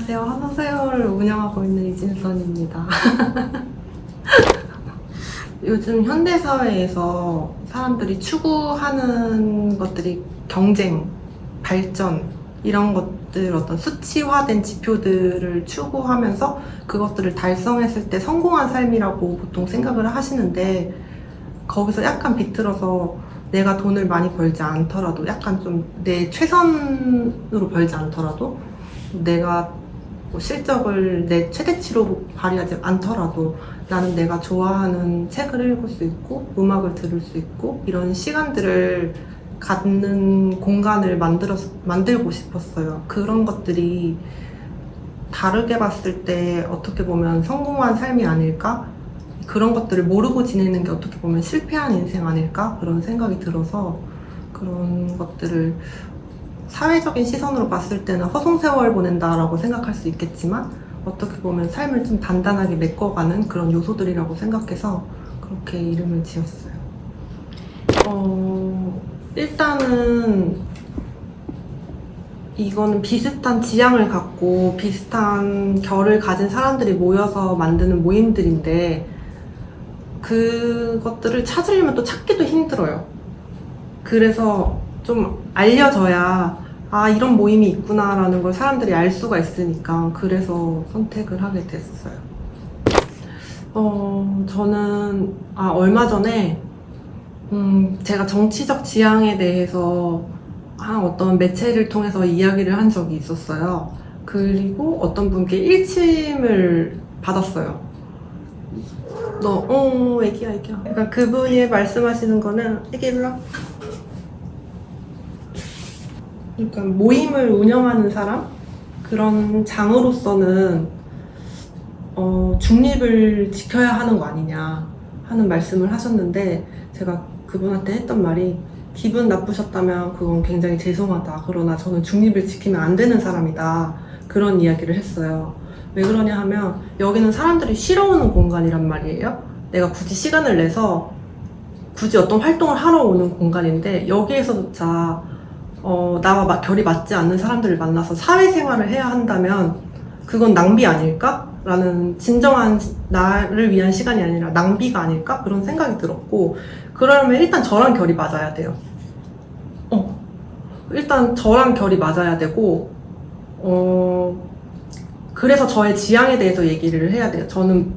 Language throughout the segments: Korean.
안녕하세요. 한성세월을 운영하고 있는 이진선입니다. 요즘 현대사회에서 사람들이 추구하는 것들이 경쟁, 발전, 이런 것들, 어떤 수치화된 지표들을 추구하면서 그것들을 달성했을 때 성공한 삶이라고 보통 생각을 하시는데, 거기서 약간 비틀어서 내가 돈을 많이 벌지 않더라도, 약간 좀 내 최선으로 벌지 않더라도, 내가 뭐 실적을 내 최대치로 발휘하지 않더라도 나는 내가 좋아하는 책을 읽을 수 있고 음악을 들을 수 있고 이런 시간들을 갖는 공간을 만들고 싶었어요. 그런 것들이 다르게 봤을 때 어떻게 보면 성공한 삶이 아닐까? 그런 것들을 모르고 지내는 게 어떻게 보면 실패한 인생 아닐까? 그런 생각이 들어서 그런 것들을 사회적인 시선으로 봤을 때는 허송세월 보낸다라고 생각할 수 있겠지만 어떻게 보면 삶을 좀 단단하게 메꿔가는 그런 요소들이라고 생각해서 그렇게 이름을 지었어요. 일단은 이거는 비슷한 지향을 갖고 비슷한 결을 가진 사람들이 모여서 만드는 모임들인데 그것들을 찾으려면 또 찾기도 힘들어요. 그래서 좀 알려져야 이런 모임이 있구나라는 걸 사람들이 알 수가 있으니까 그래서 선택을 하게 됐어요. 저는 얼마 전에 제가 정치적 지향에 대해서 어떤 매체를 통해서 이야기를 한 적이 있었어요. 그리고 어떤 분께 일침을 받았어요. 애기야. 그러니까 그분이 말씀하시는 거는, 애기 일로 와. 그러니까 모임을 운영하는 사람? 그런 장으로서는 중립을 지켜야 하는 거 아니냐 하는 말씀을 하셨는데 제가 그분한테 했던 말이 기분 나쁘셨다면 그건 굉장히 죄송하다. 그러나 저는 중립을 지키면 안 되는 사람이다. 그런 이야기를 했어요. 왜 그러냐 하면 여기는 사람들이 쉬러 오는 공간이란 말이에요. 내가 굳이 시간을 내서 굳이 어떤 활동을 하러 오는 공간인데 여기에서조차 나와 결이 맞지 않는 사람들을 만나서 사회생활을 해야 한다면 그건 낭비 아닐까? 라는 진정한 나를 위한 시간이 아니라 낭비가 아닐까? 그런 생각이 들었고 그러면 일단 저랑 결이 맞아야 돼요. 일단 저랑 결이 맞아야 되고 그래서 저의 지향에 대해서 얘기를 해야 돼요. 저는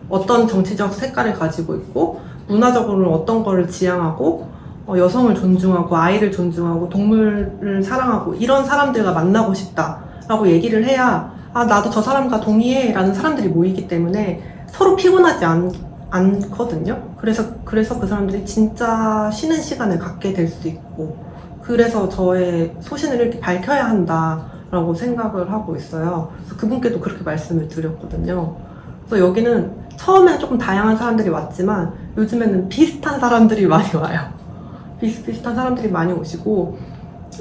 어떤 정치적 색깔을 가지고 있고 문화적으로는 어떤 거를 지향하고 여성을 존중하고 아이를 존중하고 동물을 사랑하고 이런 사람들과 만나고 싶다라고 얘기를 해야 나도 저 사람과 동의해 라는 사람들이 모이기 때문에 서로 피곤하지 않거든요. 그래서 그 사람들이 진짜 쉬는 시간을 갖게 될 수 있고 그래서 저의 소신을 이렇게 밝혀야 한다라고 생각을 하고 있어요. 그래서 그분께도 그렇게 말씀을 드렸거든요. 그래서 여기는 처음에는 조금 다양한 사람들이 왔지만 요즘에는 비슷한 사람들이 많이 와요. 비슷비슷한 사람들이 많이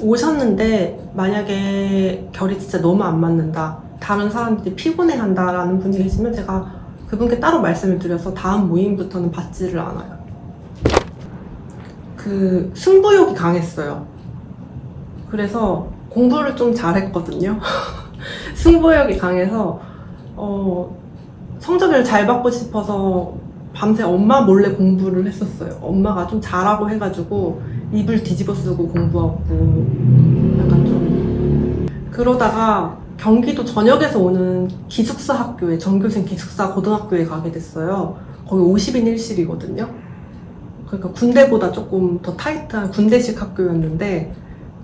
오셨는데 만약에 결이 진짜 너무 안 맞는다, 다른 사람들이 피곤해한다라는 분이 계시면 제가 그분께 따로 말씀을 드려서 다음 모임부터는 받지를 않아요. 승부욕이 강했어요. 그래서 공부를 좀 잘했거든요. 승부욕이 강해서 성적을 잘 받고 싶어서 밤새 엄마 몰래 공부를 했었어요. 엄마가 좀 잘하고 해가지고 이불 뒤집어 쓰고 공부하고 약간 좀 그러다가 경기도 전역에서 오는 기숙사 학교에, 전교생 기숙사 고등학교에 가게 됐어요. 거기 50인 1실이거든요. 그러니까 군대보다 조금 더 타이트한 군대식 학교였는데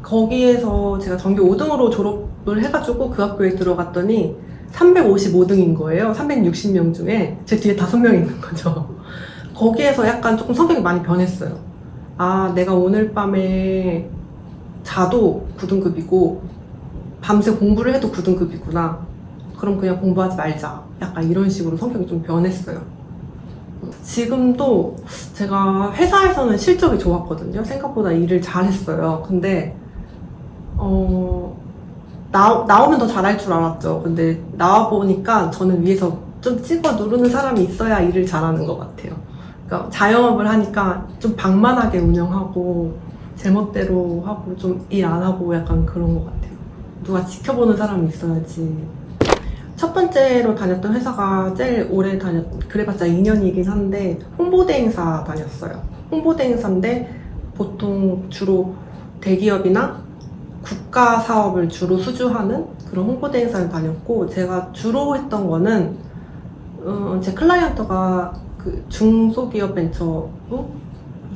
거기에서 제가 전교 5등으로 졸업을 해가지고 그 학교에 들어갔더니 355등인 거예요. 360명 중에 제 뒤에 5명 있는 거죠. 거기에서 약간 조금 성격이 많이 변했어요. 내가 오늘 밤에 자도 9등급이고 밤새 공부를 해도 9등급이구나. 그럼 그냥 공부하지 말자. 약간 이런 식으로 성격이 좀 변했어요. 지금도 제가 회사에서는 실적이 좋았거든요. 생각보다 일을 잘했어요. 근데 나오면 더 잘할 줄 알았죠. 근데 나와보니까 저는 위에서 좀 찍어 누르는 사람이 있어야 일을 잘하는 것 같아요. 그러니까 자영업을 하니까 좀 방만하게 운영하고 제멋대로 하고 좀 일 안 하고 약간 그런 것 같아요. 누가 지켜보는 사람이 있어야지. 첫 번째로 다녔던 회사가 제일 오래 그래봤자 2년이긴 한데 홍보대 행사 다녔어요. 홍보대 행사인데 보통 주로 대기업이나 국가 사업을 주로 수주하는 그런 홍보대 행사를 다녔고, 제가 주로 했던 거는 제 클라이언트가 그 중소기업 벤처부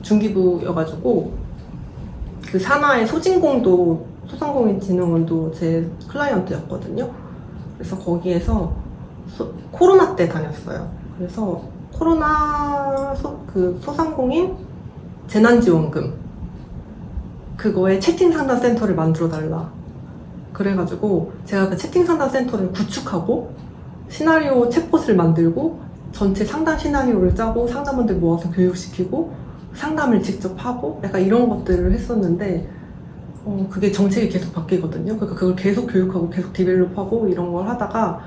중기부여가지고 그 산하의 소상공인진흥원도 제 클라이언트였거든요. 그래서 거기에서 코로나 때 다녔어요. 그래서 코로나 소상공인 재난지원금 그거에 채팅 상담 센터를 만들어 달라. 그래가지고 제가 그 채팅 상담 센터를 구축하고 시나리오 챗봇을 만들고 전체 상담 시나리오를 짜고 상담원들 모아서 교육시키고 상담을 직접 하고 약간 이런 것들을 했었는데, 그게 정책이 계속 바뀌거든요. 그러니까 그걸 계속 교육하고 계속 디벨롭하고 이런 걸 하다가,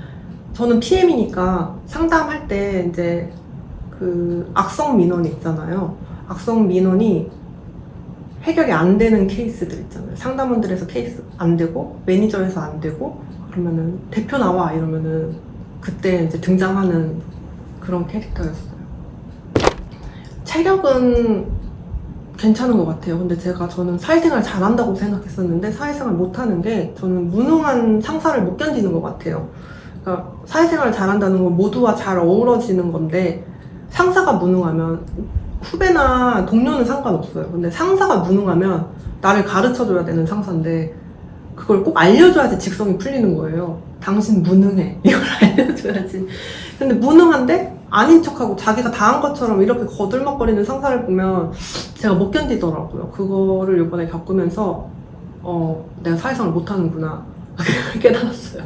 저는 PM이니까 상담할 때 이제 그 악성 민원이 있잖아요. 악성 민원이 해결이 안 되는 케이스들 있잖아요. 상담원들에서 케이스 안 되고 매니저에서 안 되고 그러면은 대표 나와 이러면은 그때 이제 등장하는 그런 캐릭터였어요. 체력은 괜찮은 것 같아요. 근데 저는 사회생활 잘한다고 생각했었는데 사회생활 못하는 게, 저는 무능한 상사를 못 견디는 것 같아요. 그러니까 사회생활 잘한다는 건 모두와 잘 어우러지는 건데, 상사가 무능하면 후배나 동료는 상관없어요. 근데 상사가 무능하면 나를 가르쳐줘야 되는 상사인데 그걸 꼭 알려줘야지 직성이 풀리는 거예요. 당신 무능해. 이걸 알려줘야지. 근데 무능한데 아닌 척하고 자기가 다 한 것처럼 이렇게 거들먹거리는 상사를 보면 제가 못 견디더라고요. 그거를 이번에 겪으면서 내가 사회생활 못하는구나 깨달았어요.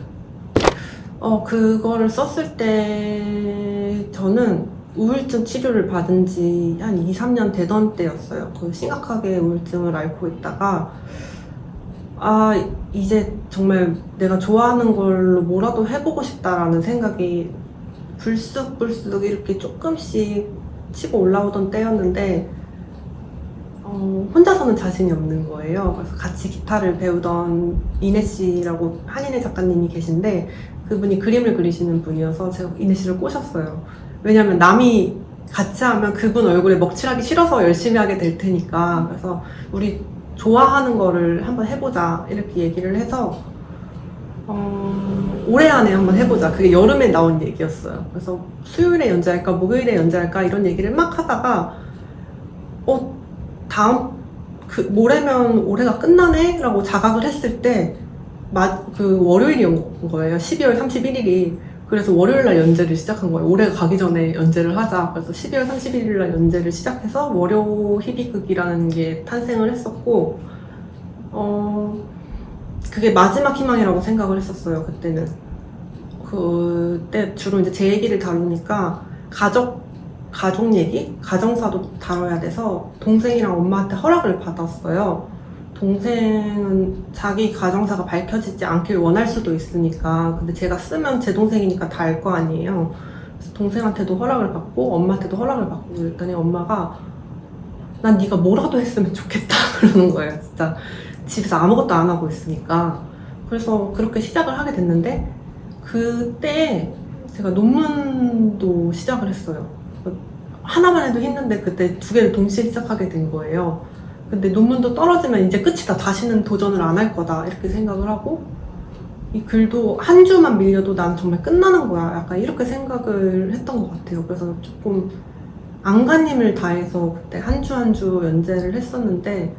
그거를 썼을 때 저는 우울증 치료를 받은 지 한 2, 3년 되던 때였어요. 심각하게 우울증을 앓고 있다가 이제 정말 내가 좋아하는 걸로 뭐라도 해보고 싶다라는 생각이 불쑥불쑥 이렇게 조금씩 치고 올라오던 때였는데, 혼자서는 자신이 없는 거예요. 그래서 같이 기타를 배우던 이내 씨라고 한인의 작가님이 계신데, 그분이 그림을 그리시는 분이어서 제가 이내 씨를 꼬셨어요. 왜냐면 남이 같이 하면 그분 얼굴에 먹칠하기 싫어서 열심히 하게 될 테니까. 그래서 우리 좋아하는 거를 한번 해보자 이렇게 얘기를 해서 올해 안에 한번 해보자. 그게 여름에 나온 얘기였어요. 그래서 수요일에 연재할까 목요일에 연재할까 이런 얘기를 막 하다가 모레면 올해가 끝나네? 라고 자각을 했을 때 그 월요일이었던 거예요. 12월 31일이. 그래서 월요일날 연재를 시작한 거예요. 올해가 가기 전에 연재를 하자. 그래서 12월 31일날 연재를 시작해서 월요 희비극이라는 게 탄생을 했었고, 그게 마지막 희망이라고 생각을 했었어요. 그때는. 그때 주로 이제 제 얘기를 다루니까 가족 얘기, 가정사도 다뤄야 돼서 동생이랑 엄마한테 허락을 받았어요. 동생은 자기 가정사가 밝혀지지 않길 원할 수도 있으니까. 근데 제가 쓰면 제 동생이니까 다 알 거 아니에요. 그래서 동생한테도 허락을 받고 엄마한테도 허락을 받고 그랬더니 엄마가 난 네가 뭐라도 했으면 좋겠다 그러는 거예요. 진짜 집에서 아무것도 안 하고 있으니까. 그래서 그렇게 시작을 하게 됐는데, 그때 제가 논문도 시작을 했어요. 하나만 해도 힘든데 그때 두 개를 동시에 시작하게 된 거예요. 근데 논문도 떨어지면 이제 끝이다. 다시는 도전을 안 할 거다. 이렇게 생각을 하고, 이 글도 한 주만 밀려도 난 정말 끝나는 거야. 약간 이렇게 생각을 했던 것 같아요. 그래서 조금 안간힘을 다해서 그때 한 주 한 주 연재를 했었는데,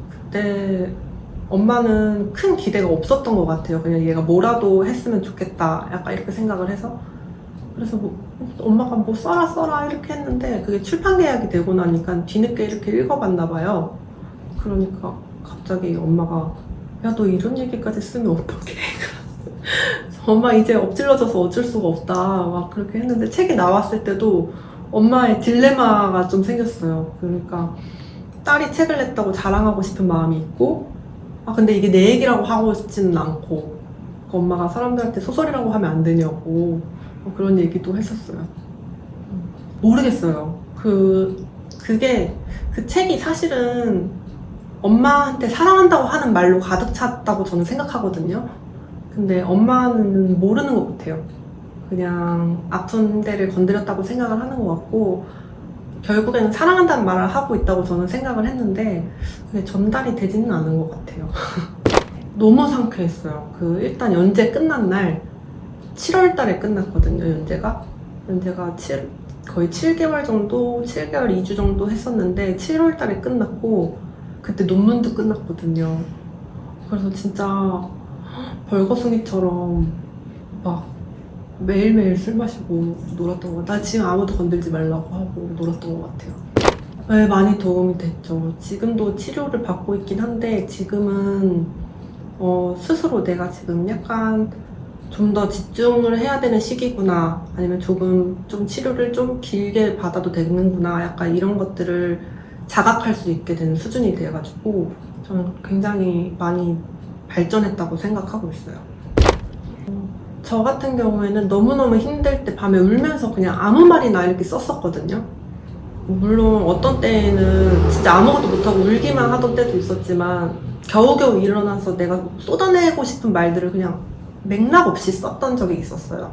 그때 엄마는 큰 기대가 없었던 것 같아요. 그냥 얘가 뭐라도 했으면 좋겠다. 약간 이렇게 생각을 해서. 그래서 엄마가 뭐 써라 이렇게 했는데, 그게 출판 계약이 되고 나니까 뒤늦게 이렇게 읽어봤나 봐요. 그러니까 갑자기 엄마가 야, 너 이런 얘기까지 쓰면 어떡해. 엄마 이제 엎질러져서 어쩔 수가 없다 막 그렇게 했는데, 책이 나왔을 때도 엄마의 딜레마가 좀 생겼어요. 그러니까 딸이 책을 냈다고 자랑하고 싶은 마음이 있고, 근데 이게 내 얘기라고 하고 싶지는 않고, 엄마가 사람들한테 소설이라고 하면 안 되냐고 그런 얘기도 했었어요. 모르겠어요. 그 책이 사실은 엄마한테 사랑한다고 하는 말로 가득 찼다고 저는 생각하거든요. 근데 엄마는 모르는 것 같아요. 그냥 아픈 데를 건드렸다고 생각을 하는 것 같고, 결국에는 사랑한다는 말을 하고 있다고 저는 생각을 했는데 그게 전달이 되지는 않은 것 같아요. 너무 상쾌했어요. 일단 연재 끝난 날 7월 달에 끝났거든요. 연재가 거의 7개월 정도, 7개월 2주 정도 했었는데 7월 달에 끝났고, 그때 논문도 끝났거든요. 그래서 진짜 벌거숭이처럼 막 매일매일 술 마시고 놀았던 것 같아요. 나 지금 아무도 건들지 말라고 하고 놀았던 것 같아요. 네, 많이 도움이 됐죠. 지금도 치료를 받고 있긴 한데 지금은 스스로 내가 지금 약간 좀 더 집중을 해야 되는 시기구나, 아니면 좀 치료를 좀 길게 받아도 되는구나, 약간 이런 것들을 자각할 수 있게 되는 수준이 돼가지고 저는 굉장히 많이 발전했다고 생각하고 있어요. 저 같은 경우에는 너무너무 힘들 때 밤에 울면서 그냥 아무 말이나 이렇게 썼었거든요. 물론 어떤 때에는 진짜 아무것도 못하고 울기만 하던 때도 있었지만 겨우겨우 일어나서 내가 쏟아내고 싶은 말들을 그냥 맥락 없이 썼던 적이 있었어요.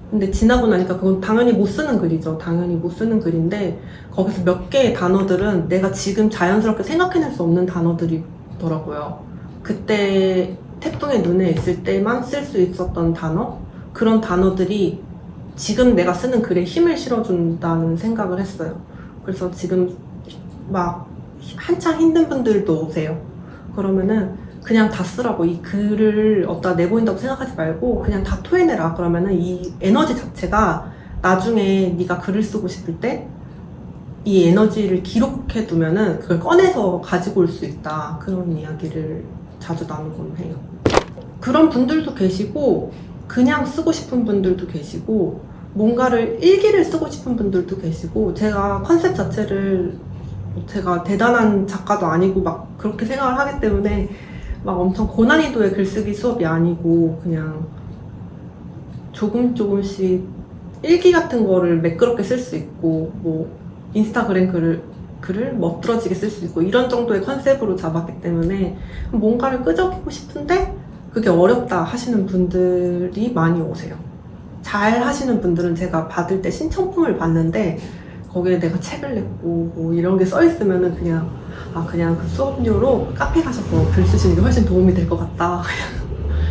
근데 지나고 나니까 그건 당연히 못 쓰는 글이죠. 당연히 못 쓰는 글인데 거기서 몇 개의 단어들은 내가 지금 자연스럽게 생각해낼 수 없는 단어들이더라고요. 그때 태풍의 눈에 있을 때만 쓸 수 있었던 단어? 그런 단어들이 지금 내가 쓰는 글에 힘을 실어준다는 생각을 했어요. 그래서 지금 막 한창 힘든 분들도 오세요. 그러면은 그냥 다 쓰라고, 이 글을 어디다 내보인다고 생각하지 말고 그냥 다 토해내라. 그러면은 이 에너지 자체가 나중에 네가 글을 쓰고 싶을 때 이 에너지를 기록해 두면은 그걸 꺼내서 가지고 올 수 있다. 그런 이야기를 자주 나누곤 해요. 그런 분들도 계시고 그냥 쓰고 싶은 분들도 계시고 뭔가를 일기를 쓰고 싶은 분들도 계시고, 제가 컨셉 자체를 제가 대단한 작가도 아니고 막 그렇게 생각을 하기 때문에 막 엄청 고난이도의 글쓰기 수업이 아니고 그냥 조금씩 일기 같은 거를 매끄럽게 쓸 수 있고, 뭐 인스타그램 글을 멋들어지게 쓸 수 있고, 이런 정도의 컨셉으로 잡았기 때문에 뭔가를 끄적이고 싶은데 그게 어렵다 하시는 분들이 많이 오세요. 잘 하시는 분들은 제가 받을 때 신청품을 받는데 거기에 내가 책을 냈고 뭐 이런 게 써 있으면은 그냥 그 수업료로 카페 가셔서 글 쓰시는 게 훨씬 도움이 될 것 같다.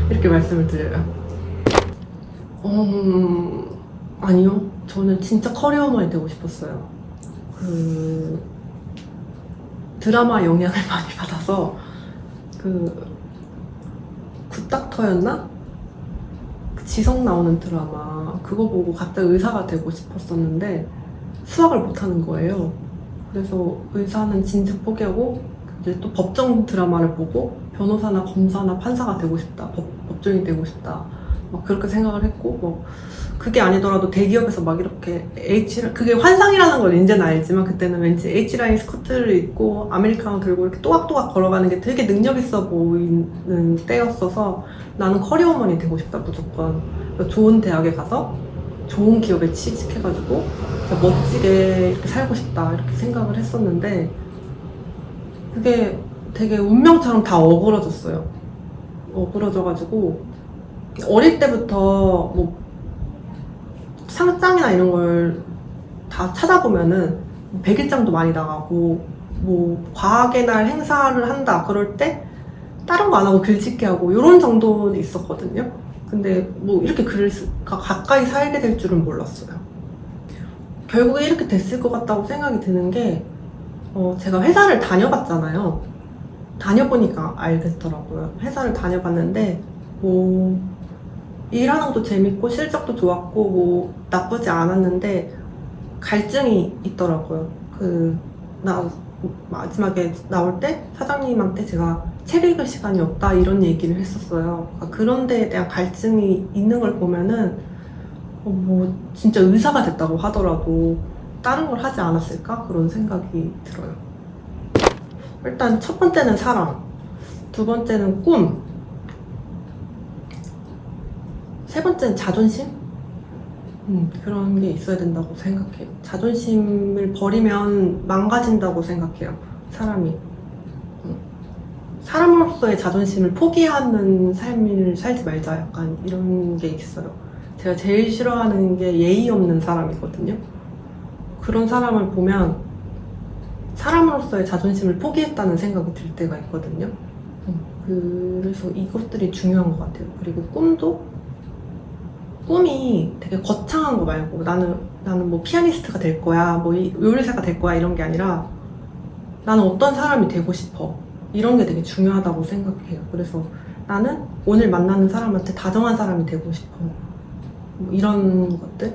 이렇게 말씀을 드려요. 아니요. 저는 진짜 커리어우먼이 되고 싶었어요. 드라마 영향을 많이 받아서 굿닥터였나? 지성 나오는 드라마 그거 보고 갑자기 의사가 되고 싶었었는데 수학을 못하는 거예요. 그래서 의사는 진즉 포기하고 이제 또 법정 드라마를 보고 변호사나 검사나 판사가 되고 싶다, 법조인이 되고 싶다, 막 그렇게 생각을 했고, 뭐 그게 아니더라도 대기업에서 막 이렇게 그게 환상이라는 걸 이제는 알지만 그때는 왠지 H라인 스커트를 입고 아메리카노 들고 이렇게 또각또각 걸어가는 게 되게 능력 있어 보이는 때였어서 나는 커리어우먼이 되고 싶다, 무조건. 좋은 대학에 가서 좋은 기업에 취직해가지고 멋지게 이렇게 살고 싶다, 이렇게 생각을 했었는데 그게 되게 운명처럼 다 어그러졌어요. 어그러져가지고 어릴 때부터 뭐 상장이나 이런 걸 다 찾아보면은 100일장도 많이 나가고, 뭐 과학의 날 행사를 한다 그럴 때 다른 거 안 하고 글짓기 하고 이런 정도는 있었거든요. 근데 뭐 이렇게 가까이 살게 될 줄은 몰랐어요. 결국에 이렇게 됐을 것 같다고 생각이 드는 게 제가 회사를 다녀봤잖아요. 다녀보니까 알겠더라고요. 회사를 다녀봤는데 뭐 일하는 것도 재밌고 실적도 좋았고 뭐 나쁘지 않았는데 갈증이 있더라고요. 마지막에 나올 때 사장님한테 제가 책 읽을 시간이 없다 이런 얘기를 했었어요. 그런 데에 대한 갈증이 있는 걸 보면은 뭐 진짜 의사가 됐다고 하더라도 다른 걸 하지 않았을까? 그런 생각이 들어요. 일단 첫 번째는 사랑, 두 번째는 꿈, 세 번째는 자존심? 그런 게 있어야 된다고 생각해요. 자존심을 버리면 망가진다고 생각해요, 사람이. 사람으로서의 자존심을 포기하는 삶을 살지 말자, 약간 이런 게 있어요. 제가 제일 싫어하는 게 예의 없는 사람이거든요. 그런 사람을 보면 사람으로서의 자존심을 포기했다는 생각이 들 때가 있거든요. 그래서 이것들이 중요한 것 같아요. 그리고 꿈이 되게 거창한 거 말고 나는 뭐 피아니스트가 될 거야, 뭐 요리사가 될 거야, 이런 게 아니라 나는 어떤 사람이 되고 싶어, 이런 게 되게 중요하다고 생각해요. 그래서 나는 오늘 만나는 사람한테 다정한 사람이 되고 싶어, 뭐 이런 것들,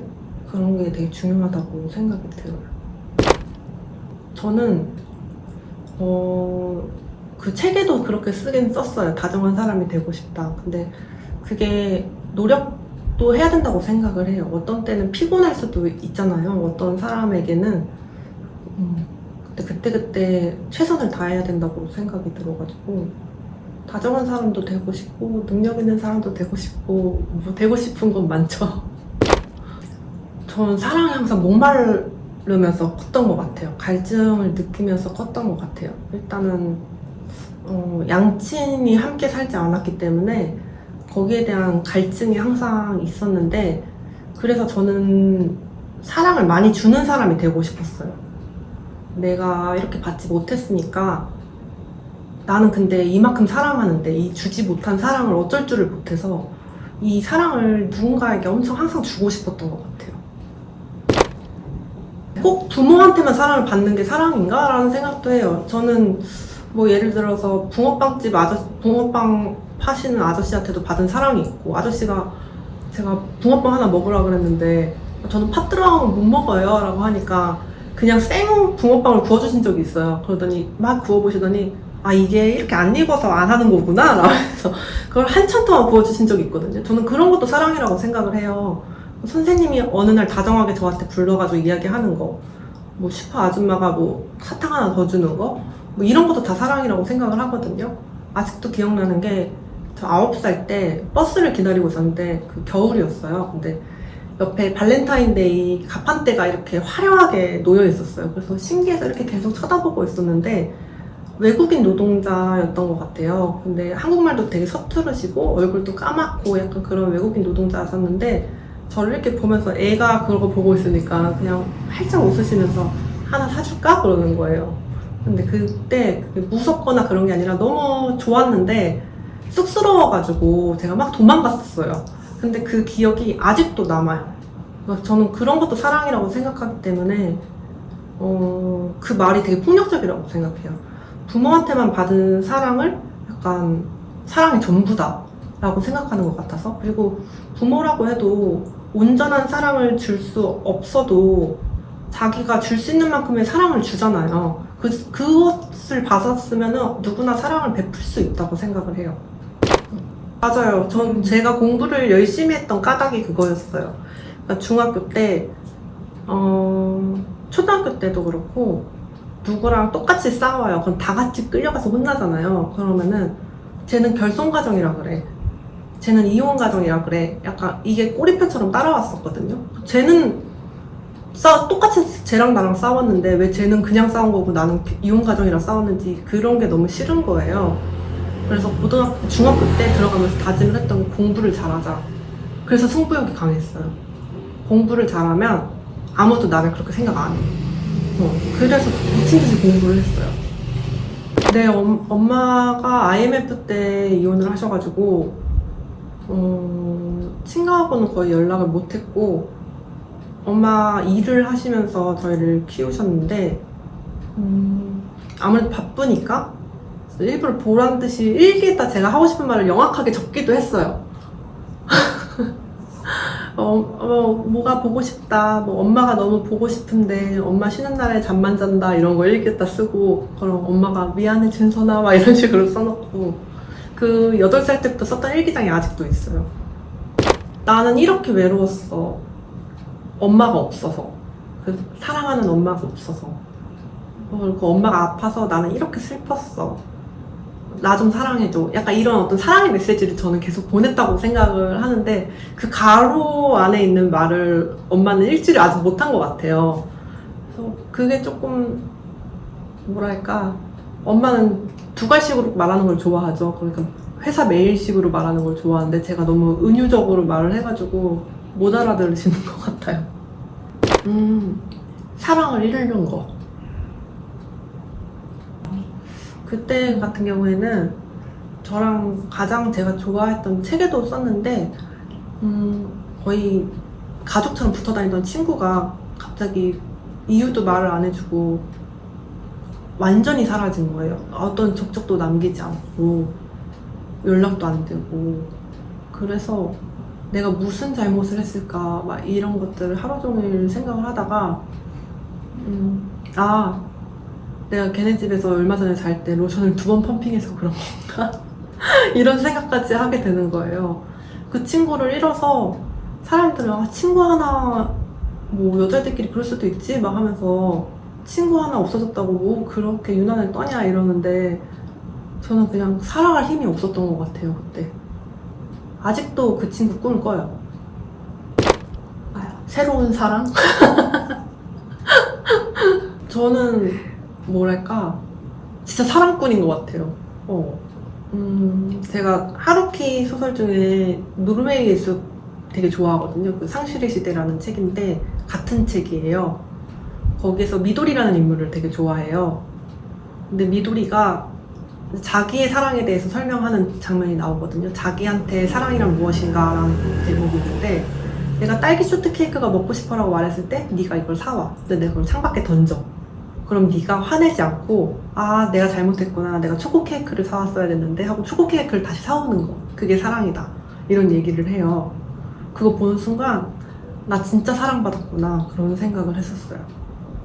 그런 게 되게 중요하다고 생각이 들어요. 저는 그 책에도 그렇게 쓰긴 썼어요. 다정한 사람이 되고 싶다. 근데 그게 노력도 해야 된다고 생각을 해요. 어떤 때는 피곤할 수도 있잖아요. 어떤 사람에게는 그때 최선을 다해야 된다고 생각이 들어가지고, 다정한 사람도 되고 싶고 능력 있는 사람도 되고 싶고, 뭐 되고 싶은 건 많죠. 저는 사랑이 항상 목마르면서 컸던 것 같아요. 갈증을 느끼면서 컸던 것 같아요. 일단은 양친이 함께 살지 않았기 때문에 거기에 대한 갈증이 항상 있었는데, 그래서 저는 사랑을 많이 주는 사람이 되고 싶었어요. 내가 이렇게 받지 못했으니까 나는 근데 이만큼 사랑하는데 이 주지 못한 사랑을 어쩔 줄을 못해서 이 사랑을 누군가에게 엄청 항상 주고 싶었던 것 같아요. 꼭 부모한테만 사랑을 받는 게 사랑인가? 라는 생각도 해요. 저는 뭐 예를 들어서 붕어빵 파시는 아저씨한테도 받은 사랑이 있고, 아저씨가 제가 붕어빵 하나 먹으라 그랬는데 저는 팥 들어간 건 못 먹어요 라고 하니까 그냥 생 붕어빵을 구워주신 적이 있어요. 그러더니 막 구워보시더니 이게 이렇게 안 익어서 안 하는 거구나 라면서 그걸 한참 동안 구워주신 적이 있거든요. 저는 그런 것도 사랑이라고 생각을 해요. 선생님이 어느 날 다정하게 저한테 불러가지고 이야기하는 거, 뭐 슈퍼 아줌마가 뭐 사탕 하나 더 주는 거, 뭐 이런 것도 다 사랑이라고 생각을 하거든요. 아직도 기억나는 게, 저 9살 때 버스를 기다리고 있었는데 그 겨울이었어요. 근데 옆에 발렌타인데이 가판대가 이렇게 화려하게 놓여 있었어요. 그래서 신기해서 이렇게 계속 쳐다보고 있었는데 외국인 노동자였던 것 같아요. 근데 한국말도 되게 서투르시고 얼굴도 까맣고 약간 그런 외국인 노동자셨는데, 저를 이렇게 보면서 애가 그걸 보고 있으니까 그냥 활짝 웃으시면서 하나 사줄까? 그러는 거예요. 근데 그때 그게 무섭거나 그런 게 아니라 너무 좋았는데 쑥스러워가지고 제가 막 도망갔었어요. 근데 그 기억이 아직도 남아요. 그래서 저는 그런 것도 사랑이라고 생각하기 때문에 그 말이 되게 폭력적이라고 생각해요. 부모한테만 받은 사랑을 약간 사랑이 전부다 라고 생각하는 것 같아서. 그리고 부모라고 해도 온전한 사랑을 줄 수 없어도 자기가 줄 수 있는 만큼의 사랑을 주잖아요. 그것을 받았으면 누구나 사랑을 베풀 수 있다고 생각을 해요. 맞아요. 제가 공부를 열심히 했던 까닭이 그거였어요. 그러니까 중학교 때, 초등학교 때도 그렇고 누구랑 똑같이 싸워요. 그럼 다 같이 끌려가서 혼나잖아요. 그러면은 쟤는 결손가정이라 그래, 쟤는 이혼가정이라 그래, 약간 이게 꼬리표처럼 따라왔었거든요. 쟤는 똑같이 쟤랑 나랑 싸웠는데 왜 쟤는 그냥 싸운 거고 나는 이혼가정이랑 싸웠는지, 그런 게 너무 싫은 거예요. 그래서 중학교 때 들어가면서 다짐을 했던 게 공부를 잘하자. 그래서 승부욕이 강했어요. 공부를 잘하면 아무도 나를 그렇게 생각 안 해. 그래서 미친듯이 공부를 했어요. 네, 엄마가 IMF 때 이혼을 하셔가지고 친가하고는 거의 연락을 못했고, 엄마 일을 하시면서 저희를 키우셨는데 아무래도 바쁘니까 일부러 보란 듯이 일기에다 제가 하고 싶은 말을 영악하게 적기도 했어요. 뭐가 보고 싶다, 뭐 엄마가 너무 보고 싶은데 엄마 쉬는 날에 잠만 잔다, 이런 거 일기에다 쓰고, 그럼 엄마가 미안해 준선아 막 이런 식으로 써놓고, 그 8살 때부터 썼던 일기장이 아직도 있어요. 나는 이렇게 외로웠어. 엄마가 없어서. 사랑하는 엄마가 없어서. 그리고 엄마가 아파서 나는 이렇게 슬펐어. 나 좀 사랑해줘. 약간 이런 어떤 사랑의 메시지를 저는 계속 보냈다고 생각을 하는데, 그 가로 안에 있는 말을 엄마는 일주일에 아직 못한 것 같아요. 그래서 그게 조금 뭐랄까, 엄마는 두괄식으로 말하는 걸 좋아하죠. 그러니까 회사 메일식으로 말하는 걸 좋아하는데 제가 너무 은유적으로 말을 해가지고 못 알아들으시는 것 같아요. 사랑을 잃는 거. 그때 같은 경우에는 저랑 가장 제가 좋아했던 책에도 썼는데 거의 가족처럼 붙어 다니던 친구가 갑자기 이유도 말을 안 해주고 완전히 사라진 거예요. 어떤 적적도 남기지 않고 연락도 안 되고. 그래서 내가 무슨 잘못을 했을까 막 이런 것들을 하루 종일 생각을 하다가 내가 걔네 집에서 얼마 전에 잘 때 로션을 2번 펌핑해서 그런 건가? 이런 생각까지 하게 되는 거예요. 그 친구를 잃어서 사람들은 친구 하나 뭐 여자들끼리 그럴 수도 있지 막 하면서 친구 하나 없어졌다고 뭐 그렇게 유난을 떠냐 이러는데 저는 그냥 살아갈 힘이 없었던 것 같아요. 그때 아직도 그 친구 꿈을 꿔요. 새로운 사랑? 저는 뭐랄까 진짜 사랑꾼인 것 같아요. 제가 하루키 소설 중에 노르웨이의 숲 되게 좋아하거든요. 그 상실의 시대라는 책인데 같은 책이에요. 거기에서 미도리라는 인물을 되게 좋아해요. 근데 미도리가 자기의 사랑에 대해서 설명하는 장면이 나오거든요. 자기한테 사랑이란 무엇인가 라는 대목인데 내가 딸기 쇼트케이크가 먹고 싶어라고 말했을 때 네가 이걸 사와. 근데 내가 그걸 창밖에 던져. 그럼 네가 화내지 않고 내가 잘못했구나. 내가 초코 케이크를 사왔어야 됐는데 하고 초코 케이크를 다시 사오는 거. 그게 사랑이다. 이런 얘기를 해요. 그거 보는 순간 나 진짜 사랑받았구나. 그런 생각을 했었어요.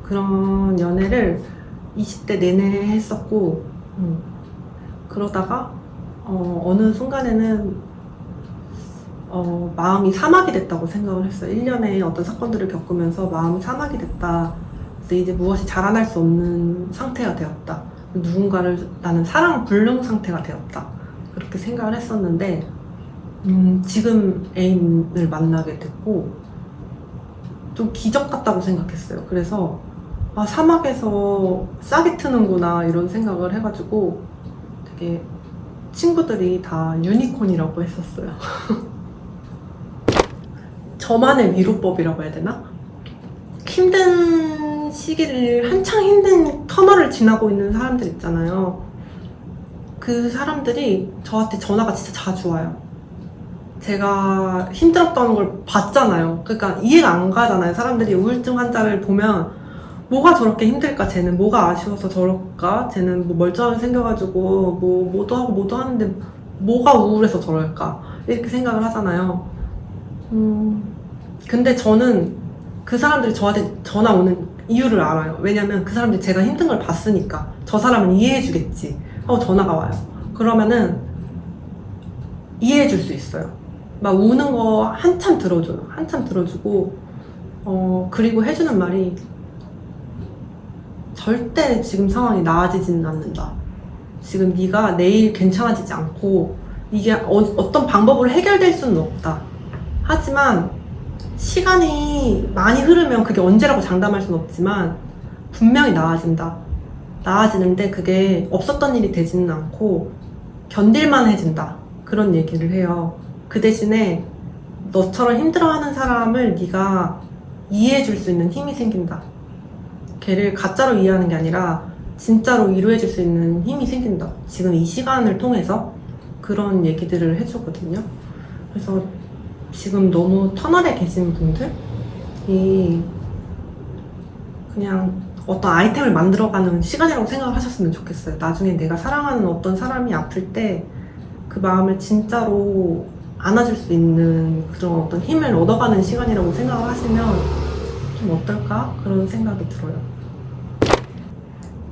그런 연애를 20대 내내 했었고 그러다가 어느 순간에는 마음이 사막이 됐다고 생각을 했어요. 1년에 어떤 사건들을 겪으면서 마음이 사막이 됐다. 그래서 이제 무엇이 자라날 수 없는 상태가 되었다. 누군가를 나는 사랑 불능 상태가 되었다. 그렇게 생각을 했었는데 지금 애인을 만나게 됐고 좀 기적 같다고 생각했어요. 그래서 사막에서 싹이 트는구나 이런 생각을 해가지고 되게 친구들이 다 유니콘이라고 했었어요. 저만의 위로법이라고 해야 되나? 힘든 시기를 한창 힘든 터널을 지나고 있는 사람들 있잖아요. 그 사람들이 저한테 전화가 진짜 자주 와요. 제가 힘들었던 걸 봤잖아요. 그러니까 이해가 안 가잖아요. 사람들이 우울증 환자를 보면 뭐가 저렇게 힘들까? 쟤는 뭐가 아쉬워서 저럴까? 쟤는 뭐 멀쩡하게 생겨가지고 뭐도 하고 뭐도 하는데 뭐가 우울해서 저럴까? 이렇게 생각을 하잖아요. 근데 저는 그 사람들이 저한테 전화 오는 이유를 알아요. 왜냐면 그 사람들이 제가 힘든 걸 봤으니까 저 사람은 이해해주겠지 하고 전화가 와요. 그러면은 이해해줄 수 있어요. 막 우는 거 한참 들어줘요. 한참 들어주고 그리고 해주는 말이 절대 지금 상황이 나아지지는 않는다. 지금 네가 내일 괜찮아지지 않고 이게 어떤 방법으로 해결될 수는 없다. 하지만 시간이 많이 흐르면 그게 언제라고 장담할 수는 없지만 분명히 나아진다. 나아지는데 그게 없었던 일이 되지는 않고 견딜만 해진다. 그런 얘기를 해요. 그 대신에 너처럼 힘들어하는 사람을 네가 이해해줄 수 있는 힘이 생긴다. 걔를 가짜로 이해하는 게 아니라 진짜로 위로해줄 수 있는 힘이 생긴다. 지금 이 시간을 통해서 그런 얘기들을 해주거든요. 그래서 지금 너무 터널에 계신 분들이 그냥 어떤 아이템을 만들어가는 시간이라고 생각을 하셨으면 좋겠어요. 나중에 내가 사랑하는 어떤 사람이 아플 때 그 마음을 진짜로 안아줄 수 있는 그런 어떤 힘을 얻어가는 시간이라고 생각을 하시면 좀 어떨까? 그런 생각이 들어요.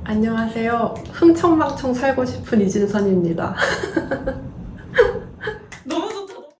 안녕하세요. 흥청망청 살고 싶은 이진선입니다.